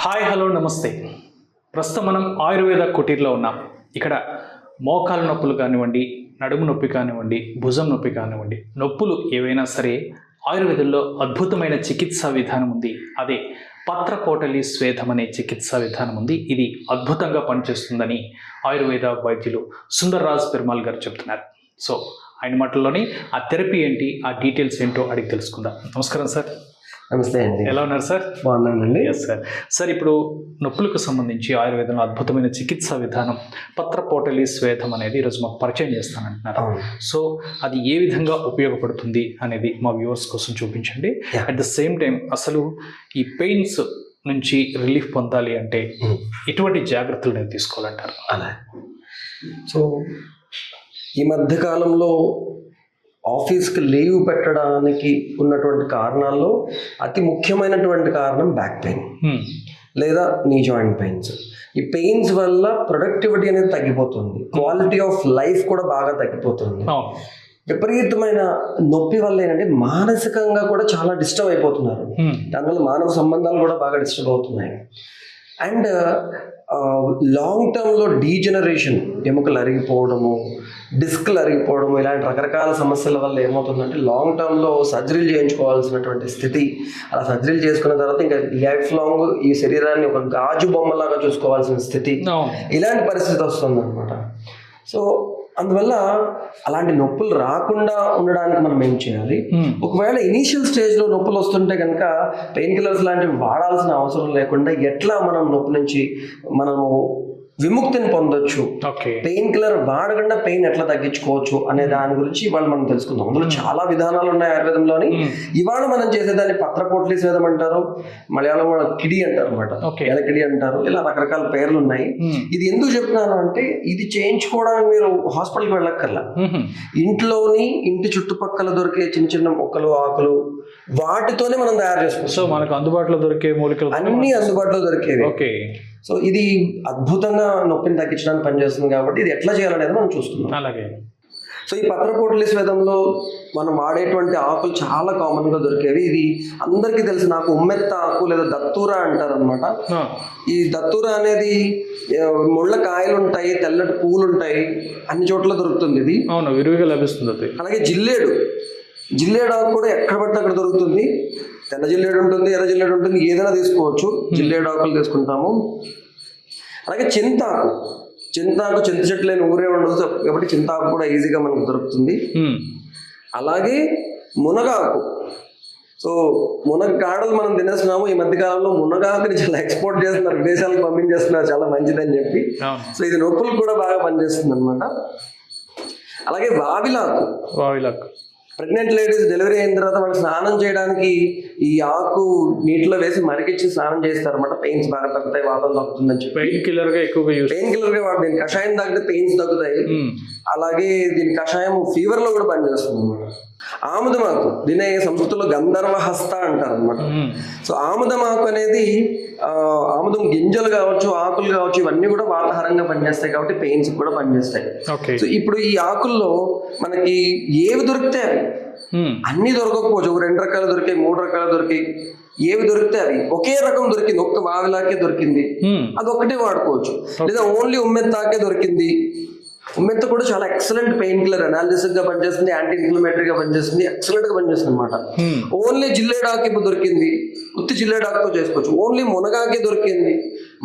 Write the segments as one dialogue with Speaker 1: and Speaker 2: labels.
Speaker 1: Hi hello నమస్తే. ప్రస్తుతం మనం ఆయుర్వేద కుటీర్లో ఉన్నాం. ఇక్కడ మోకాలు నొప్పులు కానివ్వండి, నడుము నొప్పి కానివ్వండి, భుజం నొప్పి కానివ్వండి, నొప్పులు ఏవైనా సరే ఆయుర్వేదంలో అద్భుతమైన చికిత్సా విధానం ఉంది. అదే పత్రపోటలి స్వేదం అనే చికిత్సా విధానం ఉంది. ఇది అద్భుతంగా పనిచేస్తుందని ఆయుర్వేద వైద్యులు సుందర్రాజ్ పెరుమాల్ గారు చెప్తున్నారు. సో ఆయన మాటల్లోని ఆ థెరపీ ఏంటి, ఆ డీటెయిల్స్ ఏంటో అడిగి తెలుసుకుందాం. నమస్కారం సార్.
Speaker 2: నమస్తే అండి.
Speaker 1: ఎలా ఉన్నారు సార్?
Speaker 2: బాగున్నానండి.
Speaker 1: Yes sir. సార్, ఇప్పుడు నొప్పులకు సంబంధించి ఆయుర్వేదంలో అద్భుతమైన చికిత్సా విధానం పత్రపోటలి స్వేదం అనేది ఈరోజు మాకు పరిచయం చేస్తానంటున్నారు. సో అది ఏ విధంగా ఉపయోగపడుతుంది అనేది మా వ్యూవర్స్ కోసం చూపించండి. అట్ ద సేమ్ టైం అసలు ఈ పెయిన్స్ నుంచి రిలీఫ్ పొందాలి అంటే ఎటువంటి జాగ్రత్తలు నేను తీసుకోవాలంటారు?
Speaker 2: అలా సో ఈ మధ్యకాలంలో ఆఫీస్కి లీవ్ పెట్టడానికి ఉన్నటువంటి కారణాల్లో అతి ముఖ్యమైనటువంటి కారణం బ్యాక్ పెయిన్ లేదా నీ జాయింట్ పెయిన్స్. ఈ పెయిన్స్ వల్ల ప్రొడక్టివిటీ అనేది తగ్గిపోతుంది, క్వాలిటీ ఆఫ్ లైఫ్ కూడా బాగా తగ్గిపోతుంది. విపరీతమైన నొప్పి వల్ల ఏంటంటే మానసికంగా కూడా చాలా డిస్టర్బ్ అయిపోతున్నారు. దానివల్ల మానవ సంబంధాలు కూడా బాగా డిస్టర్బ్ అవుతున్నాయి. అండ్ లాంగ్ టర్మ్లో డీజనరేషన్, ఎముకలు అరిగిపోవడము, డిస్క్లు అరిగిపోవడము, ఇలాంటి రకరకాల సమస్యల వల్ల ఏమవుతుందంటే లాంగ్ టర్మ్లో సర్జరీలు చేయించుకోవాల్సినటువంటి స్థితి. అలా సర్జరీలు చేసుకున్న తర్వాత ఇంకా లైఫ్ లాంగ్ ఈ శరీరాన్ని ఒక గాజు బొమ్మలాగా చూసుకోవాల్సిన స్థితి, ఇలాంటి పరిస్థితి వస్తుంది అనమాట. సో అందువల్ల అలాంటి నొప్పులు రాకుండా ఉండడానికి మనం ఏం చేయాలి? ఒకవేళ ఇనీషియల్ స్టేజ్లో నొప్పులు వస్తుంటే కనుక పెయిన్ కిల్లర్స్ లాంటివి వాడాల్సిన అవసరం లేకుండా ఎట్లా మనం నొప్పి నుంచి మనము విముక్తిని పొందొచ్చు, పెయిన్ కిల్లర్ వాడకుండా పెయిన్ ఎట్లా తగ్గించుకోవచ్చు అనే దాని గురించి ఇవాళ మనం తెలుసుకుందాం. అందులో చాలా విధానాలు ఉన్నాయి ఆయుర్వేదంలోని. ఇవాళ మనం చేసేదాన్ని పత్రపోటలి స్వేదం అంటారు, మలయాళం కిడి అంటారు అనమాట, కిడి అంటారు. ఇలా రకరకాల పేర్లు ఉన్నాయి. ఇది ఎందుకు చెప్తున్నాను అంటే ఇది చేయించుకోవడానికి మీరు హాస్పిటల్కి వెళ్ళక్కర్లా. ఇంట్లోని ఇంటి చుట్టుపక్కల దొరికే చిన్న చిన్న మొక్కలు, ఆకులు, వాటితోనే మనం తయారు చేసుకోవచ్చు.
Speaker 1: సో మనకు అందుబాటులో దొరికే మూలికలు
Speaker 2: అన్ని అందుబాటులో దొరికేవి. సో ఇది అద్భుతంగా నొప్పిని తగ్గించడానికి పనిచేస్తుంది. కాబట్టి ఇది ఎట్లా చేయాలనేది మనం చూస్తున్నాం.
Speaker 1: అలాగే
Speaker 2: సో ఈ పత్రపోటలి స్వేదంలో మనం వాడేటువంటి ఆకులు చాలా కామన్గా దొరికేవి. ఇది అందరికీ తెలుసు. నాకు ఉమ్మెత్త ఆకు లేదా దత్తూర అంటారు అనమాట. ఈ దత్తూర అనేది ముళ్ళ కాయలు ఉంటాయి, తెల్లటి పువ్వులు ఉంటాయి, అన్ని చోట్ల దొరుకుతుంది. ఇది
Speaker 1: అవును, విరివిగా లభిస్తుంది.
Speaker 2: అలాగే జిల్లేడు ఆకు కూడా ఎక్కడ పడితే అక్కడ దొరుకుతుంది. తెల్ల జిల్లేడు ఉంటుంది, ఎర్ర జిల్లేడు ఉంటుంది, ఏదైనా తీసుకోవచ్చు. జిల్లేడు ఆకులు తీసుకుంటాము. అలాగే చింతాకు చింత చెట్లు లేని ఊరే ఉండదు కాబట్టి చింతాకు కూడా ఈజీగా మనకు దొరుకుతుంది. అలాగే మునగాకు. సో మునగాడలు మనం తినేస్తున్నాము. ఈ మధ్యకాలంలో మునగాకుని చాలా ఎక్స్పోర్ట్ చేస్తున్నారు, విదేశాలకు పంపించేస్తున్నారు, చాలా మంచిదని చెప్పి. సో ఇది నొప్పులు కూడా బాగా పనిచేస్తుంది అనమాట. అలాగే వావిలాకు. ప్రెగ్నెంట్ లేడీస్ డెలివరీ అయిన తర్వాత వాళ్ళు స్నానం చేయడానికి ఈ ఆకు నీటిలో వేసి మరిగించి స్నానం చేస్తారు అనమాట. పెయిన్స్ బాగా తగ్గుతాయి, వాతం తగ్గుతుందని చెప్పి.
Speaker 1: పెయిన్ కిల్లర్ గా
Speaker 2: వాడు దీని కషాయం తాగితే పెయిన్స్ తగ్గుతాయి. అలాగే దీని కషాయం ఫీవర్ లో కూడా పనిచేస్తుంది అనమాట. ఆముదమాకు, దీని సంస్కృతిలో గంధర్వ హస్త అంటారు అనమాట. సో ఆముదమాకు అనేది ఆముదం గింజలు కావచ్చు, ఆకులు కావచ్చు, ఇవన్నీ కూడా వాతాహారంగా పనిచేస్తాయి కాబట్టి పెయిన్స్ కూడా పనిచేస్తాయి. సో ఇప్పుడు ఈ ఆకుల్లో మనకి ఏవి దొరికితే అవి, అన్ని దొరకకపోవచ్చు. ఒక 2 రకాలు దొరికాయి, 3 రకాలు దొరికాయి. ఏవి దొరికితే అవి ఒకే రకం దొరికింది, ఒక్క వావిలాకే దొరికింది, అది ఒక్కటే వాడుకోవచ్చు. లేదా ఓన్లీ ఉమ్మెత్తాకే దొరికింది. ఉమ్మెత్త కూడా చాలా ఎక్సలెంట్ పెయిన్ కిల్లర్, అనాలిసిస్ గా పనిచేస్తుంది, యాంటీ ఇన్ఫ్లమేటరీగా పనిచేస్తుంది, ఎక్సలెంట్ గా పనిచేస్తుంది అనమాట. ఓన్లీ జిల్లేడాకు ఇప్పుడు దొరికింది, ఉత్తి జిల్లేడాకుతో చేసుకోవచ్చు. ఓన్లీ మునగాకే దొరికింది,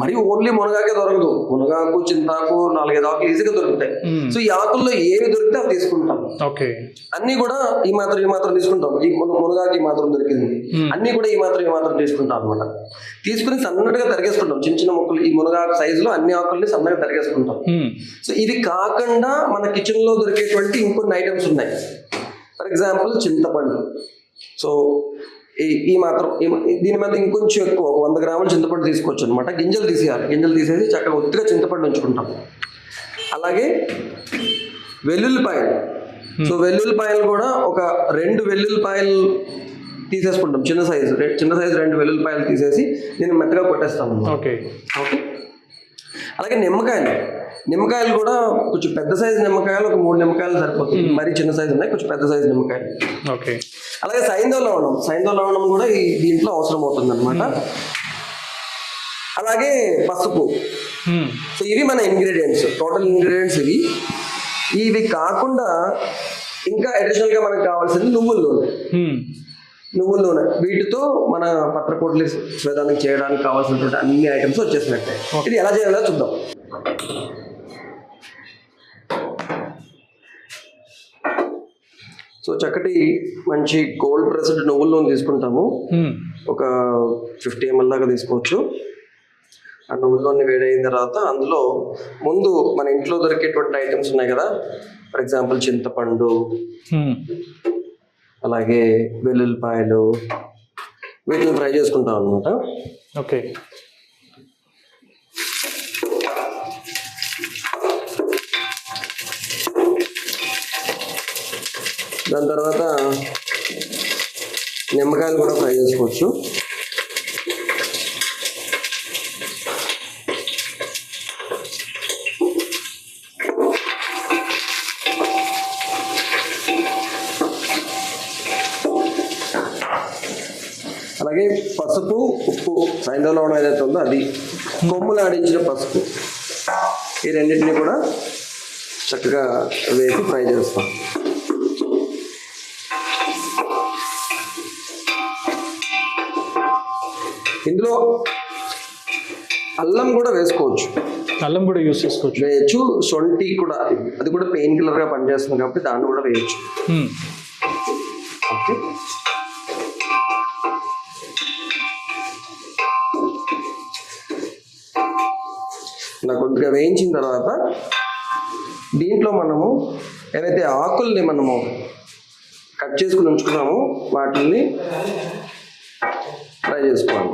Speaker 2: మరియు ఓన్లీ మునగాకే దొరకదు. మునగాకు, చింతాకు, 4-5 ఆకులు ఈజీగా దొరుకుతాయి. సో ఈ ఆకుల్లో ఏవి దొరికితే అవి తీసుకుంటాం. అన్ని కూడా ఈ మాత్రం తీసుకుంటాం. ఈ మునగాకి ఈ మాత్రం దొరికింది, అన్ని కూడా ఈ మాత్రం తీసుకుంటాం అనమాట. తీసుకుని సన్నగా తరిగేసుకుంటాం, చిన్న చిన్న ముక్కలు. ఈ మునగాకు సైజులో అన్ని ఆకుల్ని సన్నగా తరిగేసుకుంటాం. సో ఇది కాకుండా మన కిచెన్ లో దొరికేటువంటి ఇంకొన్ని ఐటమ్స్ ఉన్నాయి. ఫర్ ఎగ్జాంపుల్ చింతపండు. సో ఈ మాత్రం దీని మీద ఇంకొంచెం ఎక్కువ 100 గ్రాములు చింతపండు తీసుకోవచ్చు అనమాట. గింజలు తీసేయాలి. గింజలు తీసేసి చక్కగా ఒత్తిగా చింతపండు ఉంచుకుంటాం. అలాగే వెల్లుల్లిపాయలు. సో వెల్లుల్లిపాయలు కూడా ఒక 2 వెల్లుల్లిపాయలు తీసేసుకుంటాం. చిన్న సైజు 2 వెల్లుల్లిపాయలు తీసేసి దీన్ని మెత్తగా కొట్టేస్తాము. ఓకే. అలాగే నిమ్మకాయలు కూడా కొంచెం పెద్ద సైజు నిమ్మకాయలు ఒక 3 నిమ్మకాయలు సరిపోతుంది. మరీ చిన్న సైజు ఉన్నాయి, కొంచెం పెద్ద సైజు నిమ్మకాయలు. అలాగే సైంధవ లవణం కూడా దీంట్లో అవసరం అవుతుంది అనమాట. అలాగే పసుపు. సో ఇవి మన ఇంగ్రీడియంట్స్, టోటల్ ఇంగ్రీడియంట్స్ ఇవి. ఇవి కాకుండా ఇంకా అడిషనల్గా మనకు కావాల్సింది నువ్వుల నూనె. నువ్వుల నూనె వీటితో మన పత్రకోట్లి స్వేదానికి చేయడానికి కావాల్సినటువంటి అన్ని ఐటమ్స్ వచ్చేసినట్టే. ఇది ఎలా చేయాలో చూద్దాం. సో చక్కటి మంచి కోల్డ్ ప్రెస్డ్ నువ్వుల నూనె తీసుకుంటాము. ఒక 50 ml దాకా తీసుకోవచ్చు. ఆ నువ్వుల నూనె వేడైన తర్వాత అందులో ముందు మన ఇంట్లో దొరికేటువంటి ఐటమ్స్ ఉన్నాయి కదా, ఫర్ ఎగ్జాంపుల్ చింతపండు, అలాగే వెల్లుల్లిపాయలు, వీటిని ఫ్రై చేసుకుంటాం అనమాట.
Speaker 1: ఓకే.
Speaker 2: దాని తర్వాత నిమ్మకాయలు కూడా ఫ్రై చేసుకోవచ్చు. అలాగే పసుపు, ఉప్పు, సైంధవలవణం ఏదైతే ఉందో అది, కొమ్ములు ఆడించిన పసుపు, ఈ రెండింటిని కూడా చక్కగా వేసి ఫ్రై చేస్తాం. ఇందులో అల్లం కూడా వేసుకోవచ్చు,
Speaker 1: అల్లం కూడా యూస్ చేసుకోవచ్చు,
Speaker 2: వేయచ్చు. సొంటి కూడా, అది కూడా పెయిన్ కిల్లర్గా పనిచేస్తుంది కాబట్టి దాన్ని కూడా వేయచ్చు. ఓకే. ఇలా కొద్దిగా వేయించిన తర్వాత దీంట్లో మనము ఏవైతే ఆకుల్ని మనము కట్ చేసుకుని ఉంచుకున్నామో వాటిని ఫ్రై చేసుకోవాలి.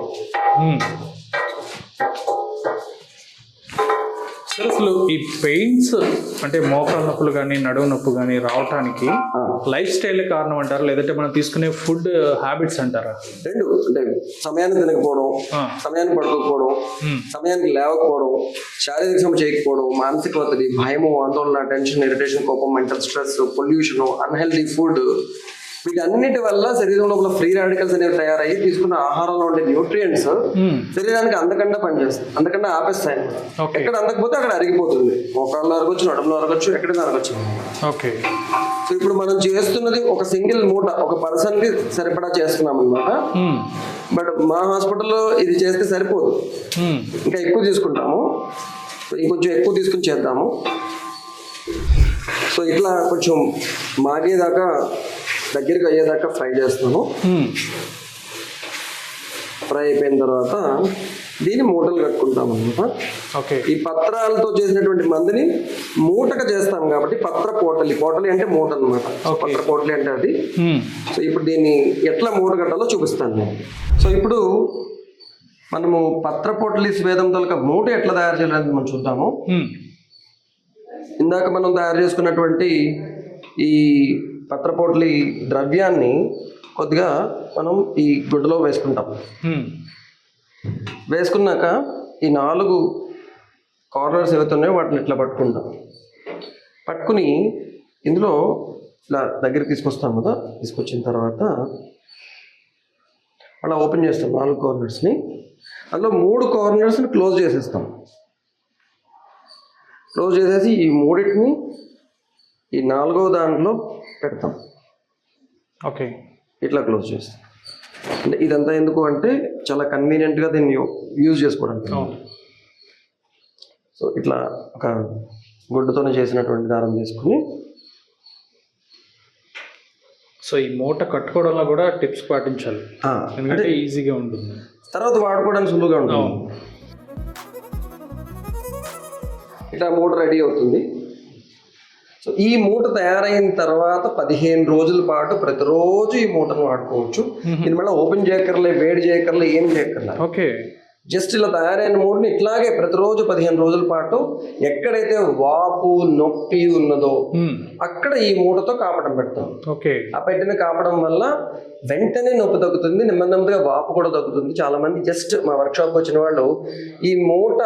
Speaker 1: సార్ అసలు ఈ పెయిన్స్ అంటే మోకాలు నొప్పులు కానీ నడుము నొప్పి కానీ రావటానికి లైఫ్ స్టైల్ కారణం అంటారా, లేదంటే మనం తీసుకునే ఫుడ్ హ్యాబిట్స్ అంటారా?
Speaker 2: రెండు. అంటే సమయానికి తినకపోవడం, సమయానికి పడుకోకపోవడం, సమయానికి లేవకపోవడం, శారీరక శ్రమ చేయకపోవడం, మానసిక ఒత్తిడి, భయము, ఆందోళన, టెన్షన్, ఇరిటేషన్, కోపం, mental stress, pollution, unhealthy food, వీటన్నిటి వల్ల శరీరం లోపల ఫ్రీ రాడికల్స్ అనేవి తయారయ్యి తీసుకున్న ఆహారంలో ఉండే న్యూట్రియంట్స్ శరీరానికి అందకుండా పనిచేస్తాయి, అందకుండా ఆపేస్తాయి. ఎక్కడ అందకపోతే అక్కడ అరిగిపోతుంది. మోకాళ్ళు అరగొచ్చు, నడుములో అరగొచ్చు, ఎక్కడైనా అరగొచ్చు.
Speaker 1: ఓకే.
Speaker 2: సో ఇప్పుడు మనం చేస్తున్నది ఒక సింగిల్ మూట, ఒక పర్సన్ కి సరిపడా చేస్తున్నాం అనమాట. బట్ మా హాస్పిటల్లో ఇది చేస్తే సరిపోదు, ఇంకా ఎక్కువ తీసుకుంటాము. ఇంకొంచెం ఎక్కువ తీసుకుని చేద్దాము. సో ఇట్లా కొంచెం మాగేదాకా, దగ్గరికి అయ్యేదాకా ఫ్రై చేస్తాను. ఫ్రై అయిపోయిన తర్వాత దీన్ని మూటలు కట్టుకుంటాం అనమాట.
Speaker 1: ఓకే.
Speaker 2: ఈ పత్రాలతో చేసినటువంటి మందుని మూటగా చేస్తాం కాబట్టి పత్ర పోటలి, పోటలి అంటే మూట అనమాట. పత్ర పోటలి అంటే అది. సో ఇప్పుడు దీన్ని ఎట్లా మూట కట్టాలో చూపిస్తాను నేను. సో ఇప్పుడు మనము పత్ర పోటలి స్వేదం తొలక మూట ఎట్లా తయారు చేయాలని మనం చూద్దాము. ఇందాక మనం తయారు చేసుకున్నటువంటి ఈ పత్రపోట్లి ద్రవ్యాన్ని కొద్దిగా మనం ఈ గుడ్డలో వేసుకుంటాం. వేసుకున్నాక ఈ 4 కార్నర్స్ ఏవైతే ఉన్నాయో వాటిని ఇట్లా పట్టుకుంటాం. పట్టుకుని ఇందులో ఇలా దగ్గరికి తీసుకొస్తాం కదా, తీసుకొచ్చిన తర్వాత అలా ఓపెన్ చేస్తాం 4 కార్నర్స్ని. అందులో 3 కార్నర్స్ని క్లోజ్ చేసేస్తాం. క్లోజ్ చేసేసి ఈ 3టిని ఈ 4వ దాంట్లో పెడతాం.
Speaker 1: ఓకే.
Speaker 2: ఇట్లా క్లోజ్ చేస్తాం. అంటే ఇదంతా ఎందుకు అంటే చాలా కన్వీనియంట్గా దీన్ని యూజ్ చేసుకోవడానికి. సో ఇట్లా ఒక గుడ్డతోనే చేసినటువంటి దారం తీసుకుని,
Speaker 1: సో ఈ మూట కట్టుకోవడంలో కూడా టిప్స్ పాటించాలి, ఎందుకంటే ఈజీగా ఉంటుంది,
Speaker 2: తర్వాత వాడుకోవడానికి సులువుగా ఉంటుంది. ఇట్లా మూట రెడీ అవుతుంది. సో ఈ మూట తయారైన తర్వాత 15 రోజుల పాటు ప్రతిరోజు ఈ మూటను వాడుకోవచ్చు. ఇది మళ్ళీ ఓపెన్ చేయక్కర్లే, వేడి చేయక్కర్లే, ఏం చేయక్కర్లే.
Speaker 1: ఓకే.
Speaker 2: జస్ట్ ఇలా తయారైన మూటని ఇట్లాగే ప్రతిరోజు 15 రోజుల పాటు ఎక్కడైతే వాపు నొప్పి ఉన్నదో అక్కడ ఈ మూటతో కాపడం పెడతాం.
Speaker 1: ఓకే.
Speaker 2: ఆ పెట్టిన కాపడం వల్ల వెంటనే నొప్పి తగ్గుతుంది, నెమ్మదిగా వాపు కూడా తగ్గుతుంది. చాలా మంది జస్ట్ మా వర్క్షాప్కి వచ్చిన వాళ్ళు ఈ మూట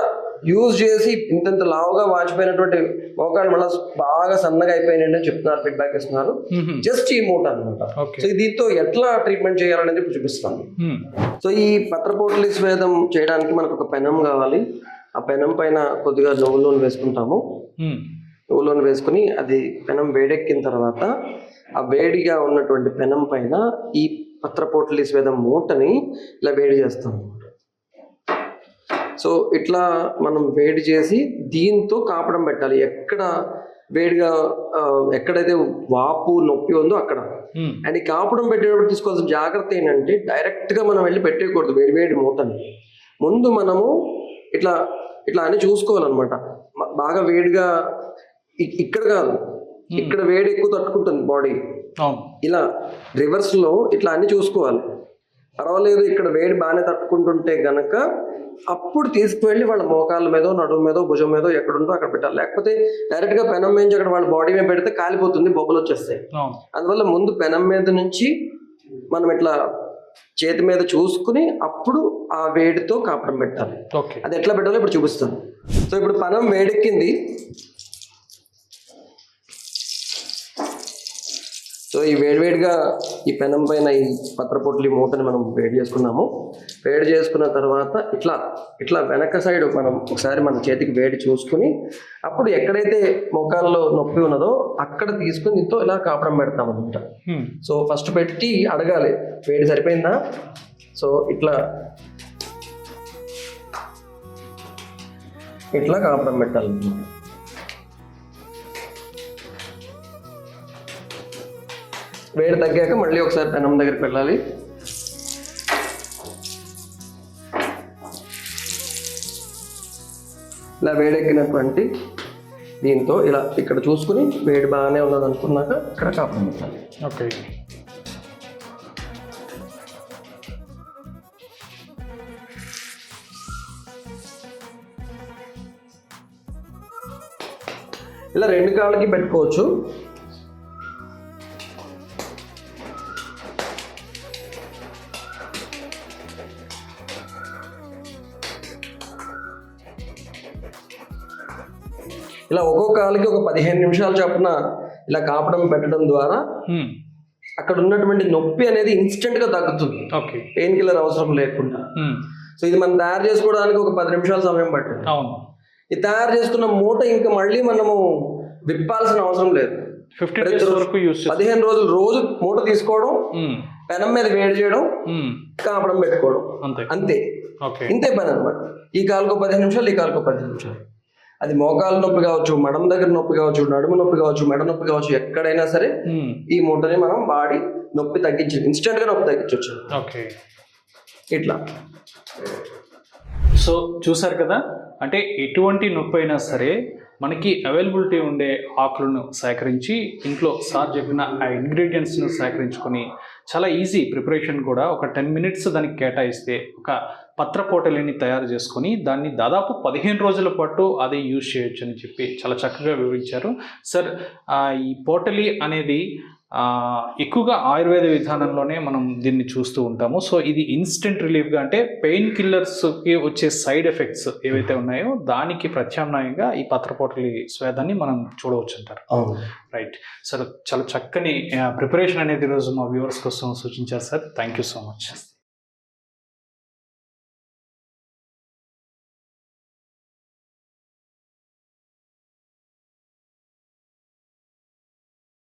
Speaker 2: యూజ్ చేసి ఇంత లావుగా వాచిపోయినటువంటి మోకాళ్ళు మళ్ళీ బాగా సన్నగా అయిపోయినాయి అని చెప్తున్నారు, ఫీడ్బ్యాక్ ఇస్తున్నారు. జస్ట్ ఈ మూట అనమాట. సో దీంతో ఎట్లా ట్రీట్మెంట్ చేయాలనేది ఇప్పుడు చూపిస్తాను. సో ఈ పత్రపోటలి స్వేదం చేయడానికి మనకు ఒక పెనం కావాలి. ఆ పెనం పైన కొద్దిగా నువ్వుల నూనె వేసుకుంటాము. నువ్వుల నూనె వేసుకుని అది పెనం వేడెక్కిన తర్వాత ఆ వేడిగా ఉన్నటువంటి పెనం పైన ఈ పత్రపోటలి స్వేదం మూటని ఇలా వేడి చేస్తాము. సో ఇట్లా మనం వేడి చేసి దీంతో కాపడం పెట్టాలి. ఎక్కడ వేడిగా ఎక్కడైతే వాపు నొప్పి ఉందో అక్కడ. అండ్ ఈ కాపడం పెట్టేటప్పుడు తీసుకోవాల్సిన జాగ్రత్త ఏంటంటే డైరెక్ట్గా మనం వెళ్ళి పెట్టేయకూడదు వేడి వేడి మూటని. ముందు మనము ఇట్లా ఇట్లా అని చూసుకోవాలన్నమాట. బాగా వేడిగా ఇక్కడ కాదు, ఇక్కడ వేడి ఎక్కువ తట్టుకుంటుంది బాడీ. ఇలా రివర్స్ లో ఇట్లా అన్ని చూసుకోవాలి. పర్వాలేదు ఇక్కడ వేడి బాగానే తట్టుకుంటుంటే గనక అప్పుడు తీసుకువెళ్ళి వాళ్ళ మోకాళ్ళ మీదో నడుము మీదో భుజం మీదో ఎక్కడుంటో అక్కడ పెట్టాలి. లేకపోతే డైరెక్ట్ గా పెనం మీద అక్కడ వాళ్ళ బాడీ మీద పెడితే కాలిపోతుంది, బొబ్బలు వచ్చేస్తాయి. అందువల్ల ముందు పెనం మీద నుంచి మనం ఇట్లా చేతి మీద చూసుకుని అప్పుడు ఆ వేడితో కాపడం పెట్టాలి. అది ఎట్లా పెట్టాలో ఇప్పుడు చూపిస్తాను. సో ఇప్పుడు పెనం వేడెక్కింది. సో ఈ వేడివేడిగా ఈ పెనం పైన ఈ పత్రపోటలి మూటని మనం వేడి చేసుకున్నాము. వేడి చేసుకున్న తర్వాత ఇట్లా ఇట్లా వెనక సైడ్ మనం ఒకసారి మన చేతికి వేడి చూసుకుని అప్పుడు ఎక్కడైతే మోకాల్లో నొప్పి ఉన్నదో అక్కడ తీసుకుని దీంతో ఇలా కాపడం పెడతాం అనమాట. సో ఫస్ట్ పెట్టి అడగాలి వేడి సరిపోయిందా. సో ఇట్లా ఇట్లా కాపడం పెట్టాలన్నమాట. వేడి తగ్గాక మళ్ళీ ఒకసారి పెనం దగ్గరికి వెళ్ళాలి. ఇలా వేడెక్కినటువంటి దీంతో ఇలా ఇక్కడ చూసుకుని వేడి బాగానే ఉన్నది అనుకున్నాక ఇక్కడ కాపడం పెట్టాలి.
Speaker 1: ఓకే.
Speaker 2: ఇలా రెండు కాళ్ళకి పెట్టుకోవచ్చు. ఇలా ఒక్కొక్క కాళ్ళకి ఒక 15 నిమిషాలు చొప్పున ఇలా కాపడం పెట్టడం ద్వారా అక్కడ ఉన్నటువంటి నొప్పి అనేది ఇన్స్టెంట్ గా తగ్గుతుంది, పెయిన్ కిల్లర్ అవసరం లేకుండా. సో ఇది మనం తయారు చేసుకోవడానికి ఒక 10 నిమిషాల సమయం పట్టింది. ఇది తయారు చేసుకున్న మూట ఇంకా మళ్ళీ మనము విప్పాల్సిన అవసరం లేదు. 15 రోజులు రోజు మూట తీసుకోవడం, పెనం మీద వేడి చేయడం, కాపడం పెట్టుకోవడం, అంతే. ఇంతే పని అనమాట. ఈ కాలుకో 15 నిమిషాలు, ఈ కాలుకో 15 నిమిషాలు. అది మోకాలు నొప్పి కావచ్చు, మడం దగ్గర నొప్పి కావచ్చు, నడుము నొప్పి కావచ్చు, మెడ నొప్పి కావచ్చు, ఎక్కడైనా సరే ఈ మూటని మనం వాడి నొప్పి తగ్గించు, ఇన్స్టెంట్ గా నొప్పి తగ్గించవచ్చు. ఇట్లా.
Speaker 1: సో చూసారు కదా, అంటే ఎటువంటి నొప్పి అయినా సరే మనకి అవైలబిలిటీ ఉండే ఆకులను సేకరించి ఇంట్లో సార్ చెప్పిన ఆ ఇంగ్రీడియంట్స్ను సేకరించుకొని చాలా ఈజీ ప్రిపరేషన్ కూడా ఒక 10 మినిట్స్ దానికి కేటాయిస్తే ఒక పత్రపోటలిని తయారు చేసుకొని దాన్ని దాదాపు 15 రోజుల పాటు అదే యూజ్ చేయొచ్చు అని చెప్పి చాలా చక్కగా వివరించారు సార్. ఈ పోటలి అనేది ఎక్కువగా ఆయుర్వేద విధానంలోనే మనం దీన్ని చూస్తూ ఉంటాము. సో ఇది ఇన్స్టెంట్ రిలీఫ్గా, అంటే పెయిన్ కిల్లర్స్కి వచ్చే సైడ్ ఎఫెక్ట్స్ ఏవైతే ఉన్నాయో దానికి ప్రత్యామ్నాయంగా ఈ పత్రపోటలి స్వేదాన్ని మనం చూడవచ్చు అంటారు. రైట్ సార్, చాలా చక్కని ప్రిపరేషన్ అనేది ఈరోజు మా వ్యూవర్స్ కోసం సూచించారు sir. Thank you so much.